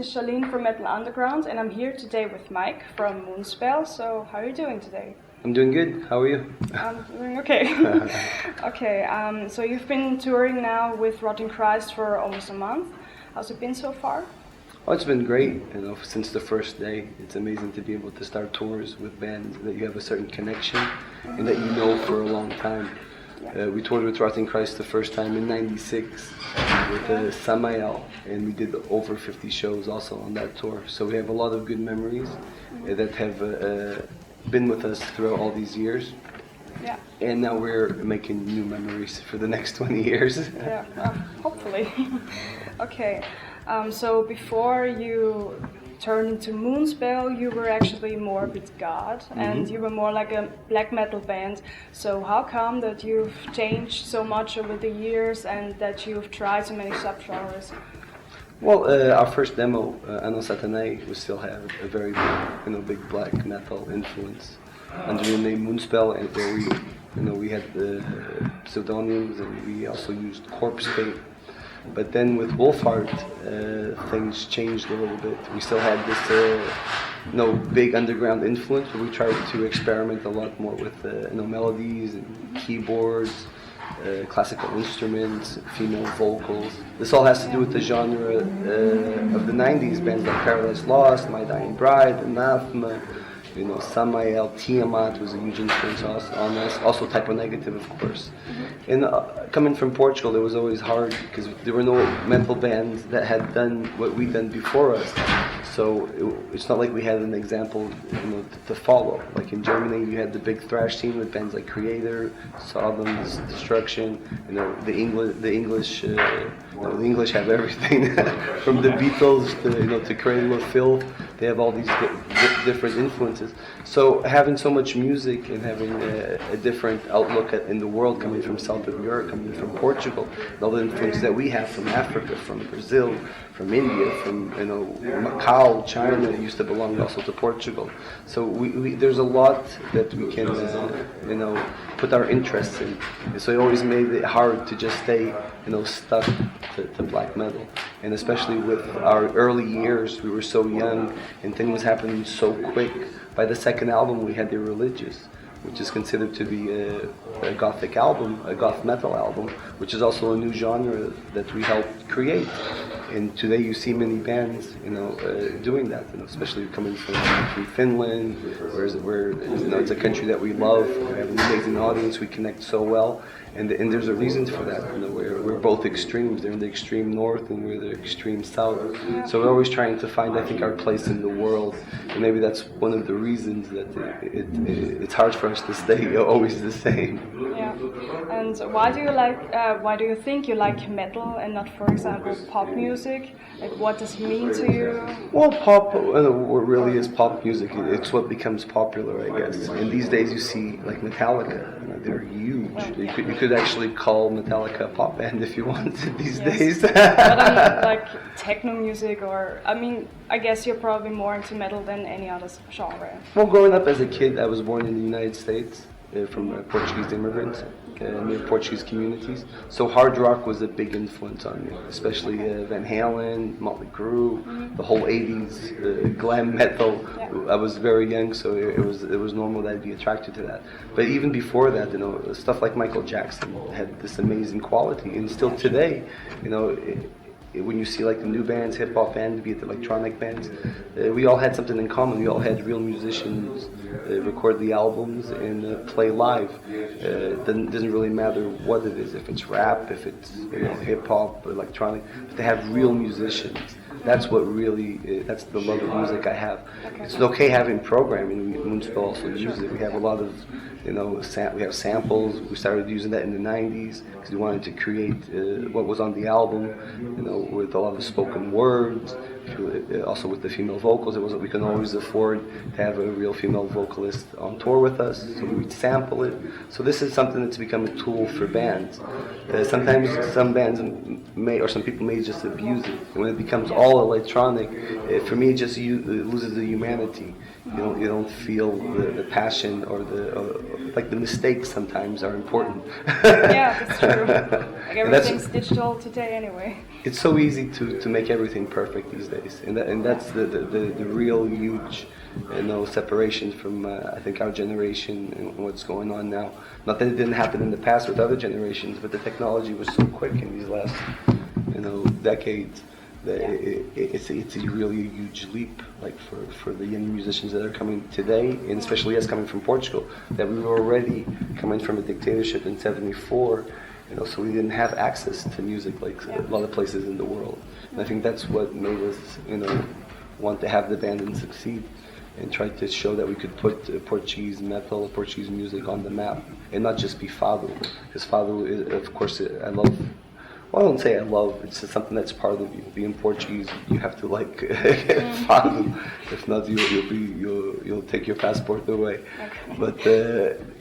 is Charlene from Metal Underground, and I'm here today with Mike from Moonspell. So, how are you doing today? I'm doing good. How are you? I'm doing okay. Okay, so you've been touring now with Rotting Christ for almost a month. How's it been so far? Oh, it's been great. Since the first day, it's amazing to be able to start tours with bands that you have a certain connection and that you know for a long time. We toured with Rotting Christ the first time in '96 with Samael, and we did over 50 shows also on that tour. So we have a lot of good memories that have been with us throughout all these years. Yeah. And now we're making new memories for the next 20 years. Yeah, hopefully. Okay, so before you turned into Moonspell, you were actually more with God, and you were more like a black metal band. So how come that you've changed so much over the years and that you've tried so many subgenres? Well, our first demo, Anno Satanae, we still have a very big black metal influence under the name Moonspell, and where we had the pseudonyms, and we also used corpse paint. But then with Wolfheart, things changed a little bit. We still had this big underground influence, but we tried to experiment a lot more with melodies and keyboards, classical instruments, female vocals. This all has to do with the genre of the 90s, bands like Paradise Lost, My Dying Bride, Anathema, Samael, Tiamat was a huge influence on us. Also Typo Negative, of course. And coming from Portugal, it was always hard because there were no metal bands that had done what we'd done before us. So it's not like we had an example, to follow. Like in Germany, you had the big thrash scene with bands like Creator, Sodom, Destruction. The English have everything from the Beatles to Cradle of Filth. They have all these different influences. So having so much music and having a different outlook in the world, coming from South of Europe, coming from Portugal, and all the influences that we have from Africa, from Brazil, from India, from Macau, China, used to belong also to Portugal. So there's a lot that we can put our interests in. And so it always made it hard to just stay stuck to black metal. And especially with our early years, we were so young and things was happening so quick. By the second album, we had Irreligious, which is considered to be a gothic album, a goth metal album, which is also a new genre that we helped create. And today you see many bands, doing that, especially coming from Finland, where it's a country that we love. We have an amazing audience. We connect so well, and there's a reason for that. We're both extremes. They're in the extreme north, and we're the extreme south. So we're always trying to find, I think, our place in the world, and maybe that's one of the reasons that it's hard for us to stay always the same. Yeah. And why do you think you like metal and not, for example, pop music? Like, what does it mean to you? Well, pop really is pop music. It's what becomes popular, I guess. And these days you see, like Metallica, they're huge. You could actually call Metallica a pop band if you wanted these days. But I mean, like techno music, I guess you're probably more into metal than any other genre. Well, growing up as a kid, I was born in the United States from Portuguese immigrants. Near Portuguese communities, so hard rock was a big influence on me, especially Van Halen, Motley Crue, the whole '80s glam metal. I was very young, so it was normal that I'd be attracted to that. But even before that, stuff like Michael Jackson had this amazing quality, and still today, when you see like the new bands, hip hop bands, be it electronic bands, we all had something in common. We all had real musicians record the albums and play live. It doesn't really matter what it is, if it's rap, if it's hip hop, electronic. But to have real musicians, that's what really, that's the love of music I have. It's okay having programming. Moonspell also uses it. We have a lot of, we have samples. We started using that in the '90s because we wanted to create what was on the album, with a lot of spoken words. Also with the female vocals, we couldn't always afford to have a real female vocalist on tour with us, so we'd sample it. So this is something that's become a tool for bands. Sometimes some bands some people may just abuse it. And when it becomes all electronic, for me, it loses the humanity. You don't feel the passion or the mistakes sometimes are important. Yeah, that's true. Like everything's digital today anyway. it's so easy to make everything perfect these days, and that's the real huge, separation from I think our generation and what's going on now. Not that it didn't happen in the past with other generations, but the technology was so quick in these last decades that it's a really huge leap, like for the young musicians that are coming today, and especially us coming from Portugal, that we were already coming from a dictatorship in '74. So we didn't have access to music like a lot of places in the world. And I think that's what made us, want to have the band and succeed, and try to show that we could put Portuguese metal, Portuguese music on the map, and not just be fado. Because fado is, of course, I love. Well, I don't say I love. It's just something that's part of you. Being Portuguese, you have to like fado. If not, you'll take your passport away. Okay. But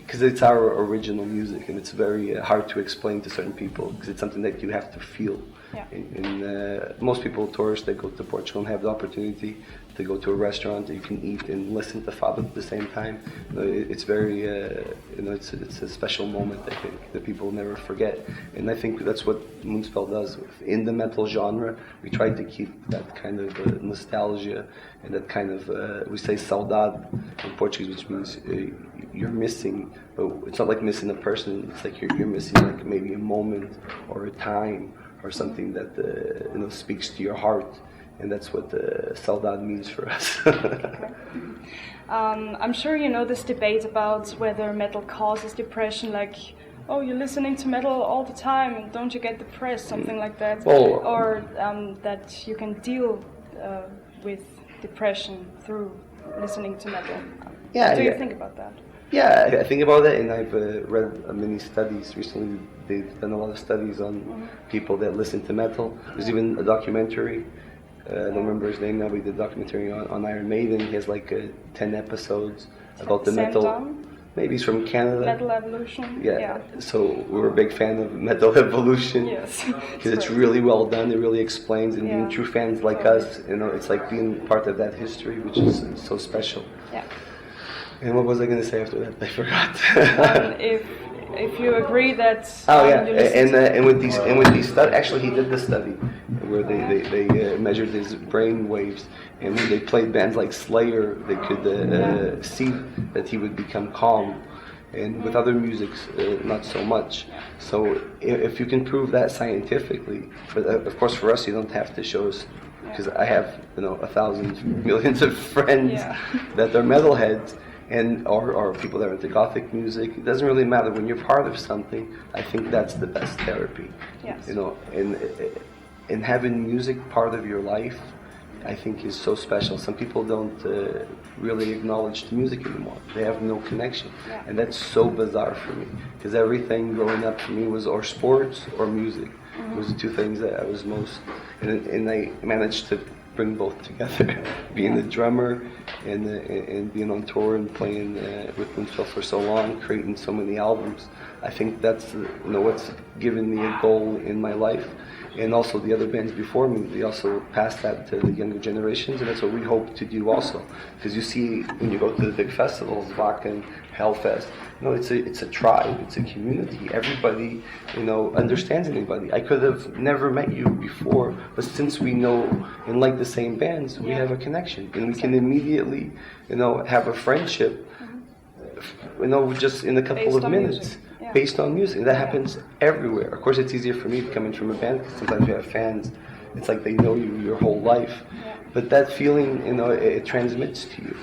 because it's our original music, and it's very hard to explain to certain people, because it's something that you have to feel. Yeah. And most people, tourists, they go to Portugal and have the opportunity to go to a restaurant that you can eat and listen to fado at the same time. It's very, it's a special moment, I think, that people never forget. And I think that's what Moonspell does. In the metal genre, we try to keep that kind of nostalgia and that kind of, we say saudade in Portuguese, which means you're missing, but it's not like missing a person, it's like you're missing like maybe a moment or a time or something that speaks to your heart. And that's what saudade means for us. Okay. I'm sure you know this debate about whether metal causes depression, like, oh, you're listening to metal all the time and don't you get depressed, something like that. Or that you can deal with depression through listening to metal. Yeah. What do you think about that? Yeah, I think about that, and I've read many studies recently. They've done a lot of studies on people that listen to metal. There's even a documentary. I don't remember his name now, but he did a documentary on Iron Maiden. He has like 10 episodes about the metal. Dunn? Maybe he's from Canada. Metal Evolution. Yeah. So we're a big fan of Metal Evolution. Yes. Because it's really well done. It really explains, and being true fans like us, it's like being part of that history, which is so special. Yeah. And what was I going to say after that? I forgot. If you agree that. And with these studies, actually he did the study where they measured his brain waves, and when they played bands like Slayer, they could see that he would become calm, and with other musics, not so much. So if you can prove that scientifically, but of course for us you don't have to show us, because I have 1,000 millions of friends that are metalheads. Or people that are into Gothic music. It doesn't really matter. When you're part of something, I think that's the best therapy. Yes. And having music part of your life, I think is so special. Some people don't really acknowledge the music anymore. They have no connection. Yeah. And that's so bizarre for me. Because everything growing up for me was or sports or music. Mm-hmm. Those are the two things that I was most... And I managed to bring both together, being a drummer and being on tour and playing with Moonspell for so long, creating so many albums. I think that's what's given me a goal in my life. And also the other bands before me, they also passed that to the younger generations, and that's what we hope to do also. Because you see, when you go to the big festivals, Bock and Hellfest, it's a tribe, it's a community. Everybody, understands anybody. I could have never met you before, but since we know and like the same bands, we have a connection, and we can immediately, have a friendship, just in a couple of minutes. Based on music. That happens everywhere. Of course, it's easier for me coming from a band, because sometimes you have fans. It's like they know you your whole life. But that feeling, it transmits to you.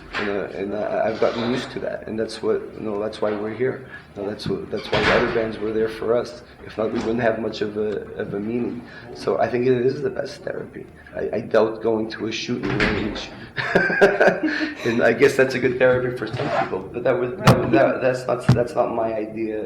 And I've gotten used to that, and that's what, that's why we're here. That's why the other bands were there for us. If not, we wouldn't have much of a meaning. So I think it is the best therapy. I doubt going to a shooting range, and I guess that's a good therapy for some people. But that's not my idea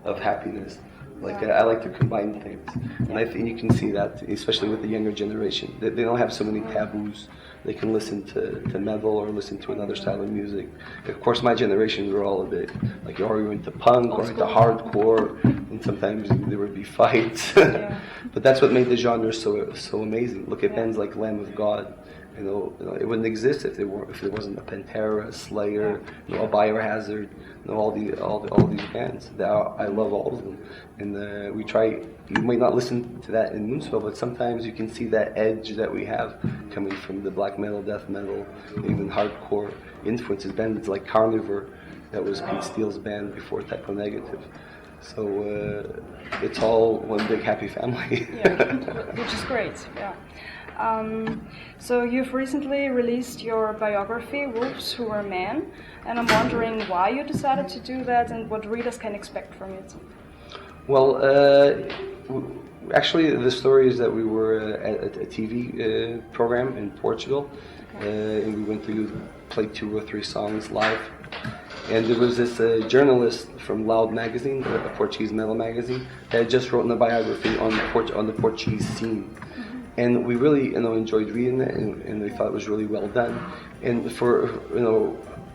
of happiness. I like to combine things, and I think you can see that, especially with the younger generation. They don't have so many taboos. They can listen to metal or listen to another style of music. Of course, my generation, we're all a bit like, you're into punk or into hardcore, and sometimes there would be fights. But that's what made the genre so amazing. Look at bands like Lamb of God it wouldn't exist if there wasn't a Pantera, a Slayer, a Biohazard, all these bands. I love all of them, and we try. You might not listen to that in Moonspell, but sometimes you can see that edge that we have coming from the black metal, death metal, even hardcore influences. Bands like Carnivore, that was Pete Steele's band before Typo Negative. So it's all one big happy family. Which is great. Yeah. So you've recently released your biography, Wolves Who Were Men, and I'm wondering why you decided to do that and what readers can expect from it. Well, actually the story is that we were at a TV program in Portugal, and we went to play 2 or 3 songs live. And there was this journalist from Loud magazine, a Portuguese metal magazine, that had just written a biography on the Portuguese scene. And we really, enjoyed reading it, and we thought it was really well done. And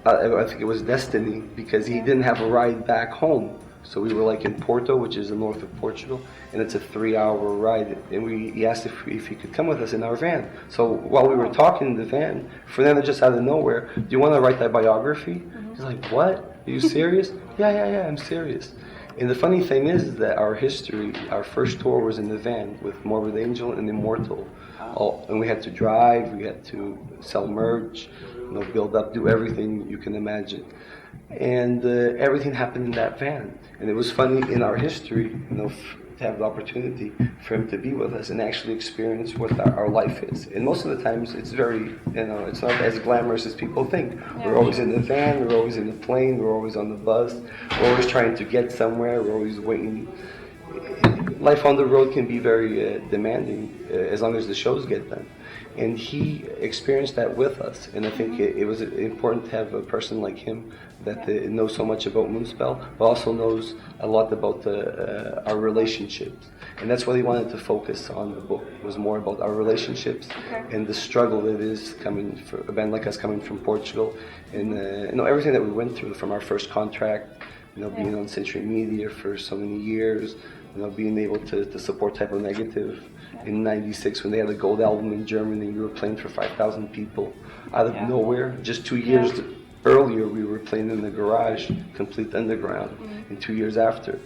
I think it was destiny, because he didn't have a ride back home. So we were like in Porto, which is the north of Portugal, and it's a 3-hour ride. And he asked if he could come with us in our van. So while we were talking in the van, Fernando just out of nowhere, do you want to write that biography? He's like, what? Are you serious? Yeah, I'm serious. And the funny thing is that our history, our first tour was in the van with Morbid Angel and Immortal. And we had to drive, we had to sell merch, build up, do everything you can imagine. And everything happened in that van. And it was funny in our history, to have the opportunity for him to be with us and actually experience what our life is. And most of the times it's very, it's not as glamorous as people think. Yeah. We're always in the van, we're always in the plane, we're always on the bus, we're always trying to get somewhere, we're always waiting. Life on the road can be very demanding as long as the shows get done. And he experienced that with us, and I think it was important to have a person like him that knows so much about Moonspell, but also knows a lot about our relationships. And that's what he wanted to focus on. The book was more about our relationships and the struggle that is coming for a band like us coming from Portugal, and everything that we went through from our first contract, being on Century Media for so many years, being able to support Typo Negative in '96 when they had a gold album in Germany. We were playing for 5,000 people out of nowhere. Just 2 years earlier, we were playing in the garage, complete underground, and 2 years after,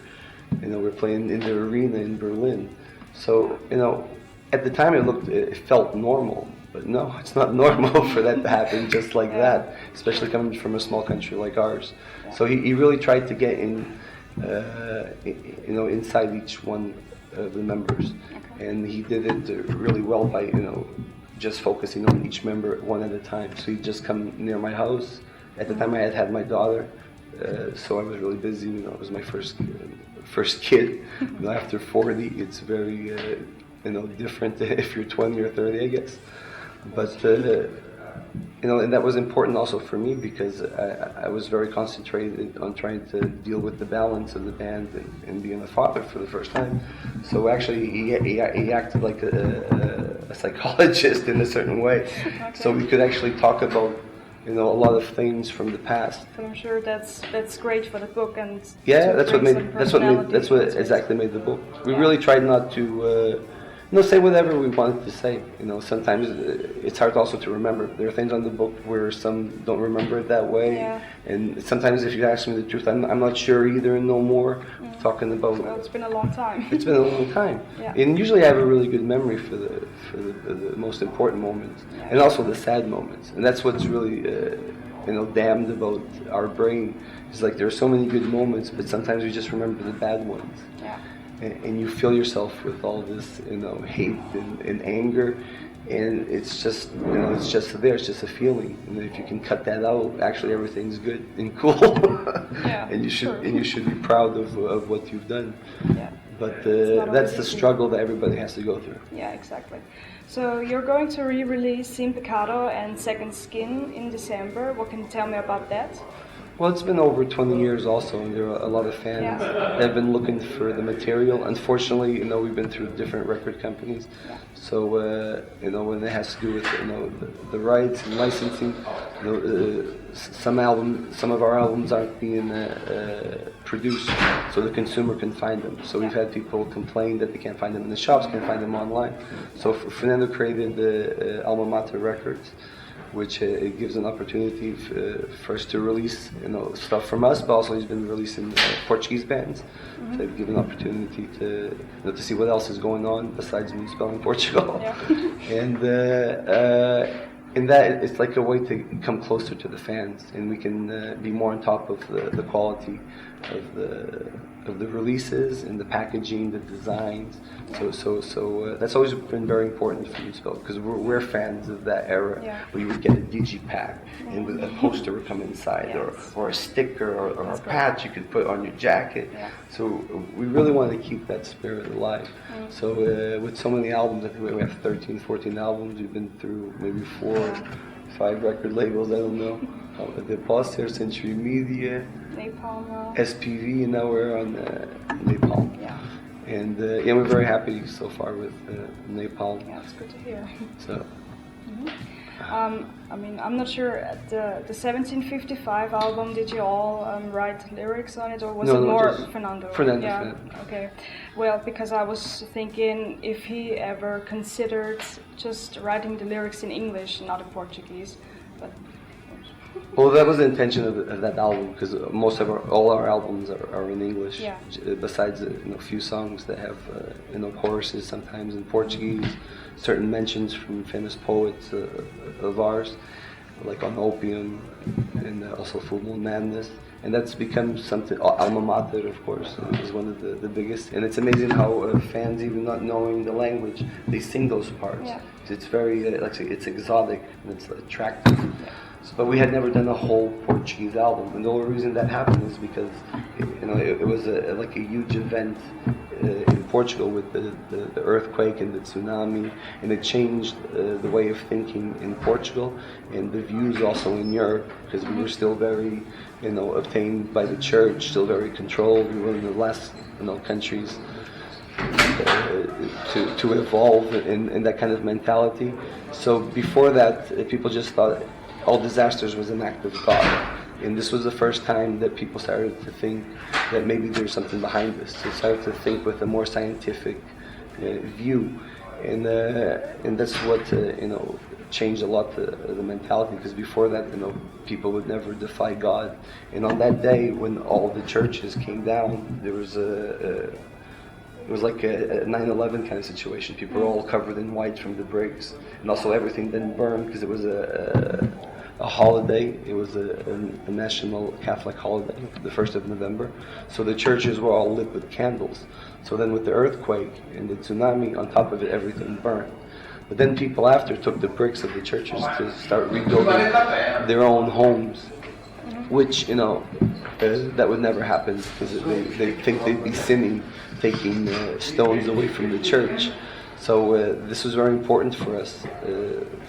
we're playing in the arena in Berlin. So, at the time it felt normal, but no, it's not normal for that to happen just like that, especially coming from a small country like ours. So he really tried to get in, inside each one of the members, and he did it really well by, just focusing on each member one at a time. So he'd just come near my house. At the time I had my daughter, so I was really busy. It was my first kid. After 40, it's very, different if you're 20 or 30, I guess. But and that was important also for me, because I was very concentrated on trying to deal with the balance of the band and being a father for the first time. So actually, he acted like a psychologist in a certain way, so we could actually talk about a lot of things from the past. So I'm sure that's great for the book, and that's what exactly made the book. We really tried not to. Say whatever we wanted to say. Sometimes it's hard also to remember. There are things on the book where some don't remember it that way. Yeah. And sometimes if you ask me the truth, I'm not sure either, no more. Talking about... Well, it's been a long time. It's been a long time. Yeah. And usually I have a really good memory for the most important moments. Yeah. And also the sad moments. And that's what's really, damned about our brain. It's like there are so many good moments, but sometimes we just remember the bad ones. Yeah. And you fill yourself with all this, hate and anger, and it's just, it's just there. It's just a feeling, and if you can cut that out, actually everything's good and cool. And you should be proud of what you've done. Yeah. But that's the struggle that everybody has to go through. Yeah, exactly. So you're going to re-release Sin Pecado and Second Skin in December. What can you tell me about that? Well, it's been over 20 years also, and there are a lot of fans that have been looking for the material. Unfortunately, we've been through different record companies, so when it has to do with the rights and licensing, some of our albums aren't being produced, so the consumer can find them. So we've had people complain that they can't find them in the shops, can't find them online. So Fernando created the Alma Mater Records, which it gives an opportunity for us to release stuff from us, but also he's been releasing Portuguese bands. So they've given an opportunity to see what else is going on besides Moonspell in Portugal. And in that, it's like a way to come closer to the fans, and we can be more on top of the quality of the releases and the packaging, the designs. So that's always been very important for Moonspell, because we're fans of that era where you would get a digipack and with a poster would come inside, or a sticker or a patch you could put on your jacket. So we really want to keep that spirit alive. So with so many albums, I think we have 13, 14 albums. We've been through maybe 4 or 5 record labels, I don't know. The Poster, Century Media, Napalm, SPV, and now we're on Napalm. And we're very happy so far with Napalm. Yeah, it's good to hear. So. I'm not sure, the 1755 album, did you all write lyrics on it, or was it more Fernando? Fernando. Okay. Well, because I was thinking if he ever considered just writing the lyrics in English, not in Portuguese, but... Well, that was the intention of that album, because all our albums are in English. Besides a few songs that have choruses sometimes in Portuguese, certain mentions from famous poets of ours, like on Opium and also Full Moon Madness. And that's become something. Alma Mater, of course, is one of the biggest. And it's amazing how fans, even not knowing the language, they sing those parts. It's very, it's exotic and it's attractive. But we had never done a whole Portuguese album, and the only reason that happened is because it was a huge event in Portugal with the earthquake and the tsunami, and it changed the way of thinking in Portugal and the views also in Europe, because we were still very obtained by the church, still very controlled. We were one of the last countries to evolve in that kind of mentality. So before that, people just thought all disasters was an act of God, and this was the first time that people started to think that maybe there's something behind this. They started to think with a more scientific view, and that's what changed a lot the mentality. Because before that, people would never defy God, and on that day when all the churches came down, there was it was like a 9/11 kind of situation. People were all covered in white from the bricks, and also everything then burned because it was a holiday. It was a national Catholic holiday, the 1st of November. So the churches were all lit with candles. So then with the earthquake and the tsunami, on top of it, everything burned. But then people after took the bricks of the churches to start rebuilding their own homes, which, that would never happen, because they think they'd be sinning, taking stones away from the church. So this was very important for us,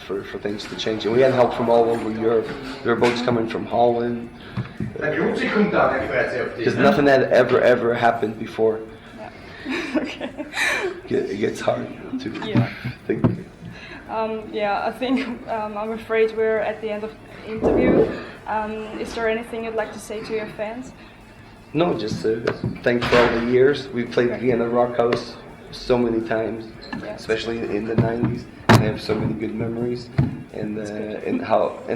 for things to change. And we had help from all over Europe. There were boats coming from Holland, because nothing had ever happened before. Okay. It gets hard to think. I think I'm afraid we're at the end of the interview. Is there anything you'd like to say to your fans? No, just thanks for all the years. We played Vienna Rock House so many times, especially in the 90s. I have so many good memories, and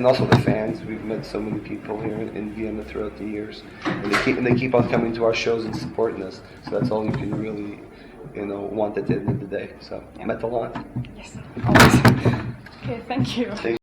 also the fans. We've met so many people here in Vienna throughout the years, and they keep on coming to our shows and supporting us. So that's all you can really, want at the end of the day. So metal on. Yes, always. Okay, thank you.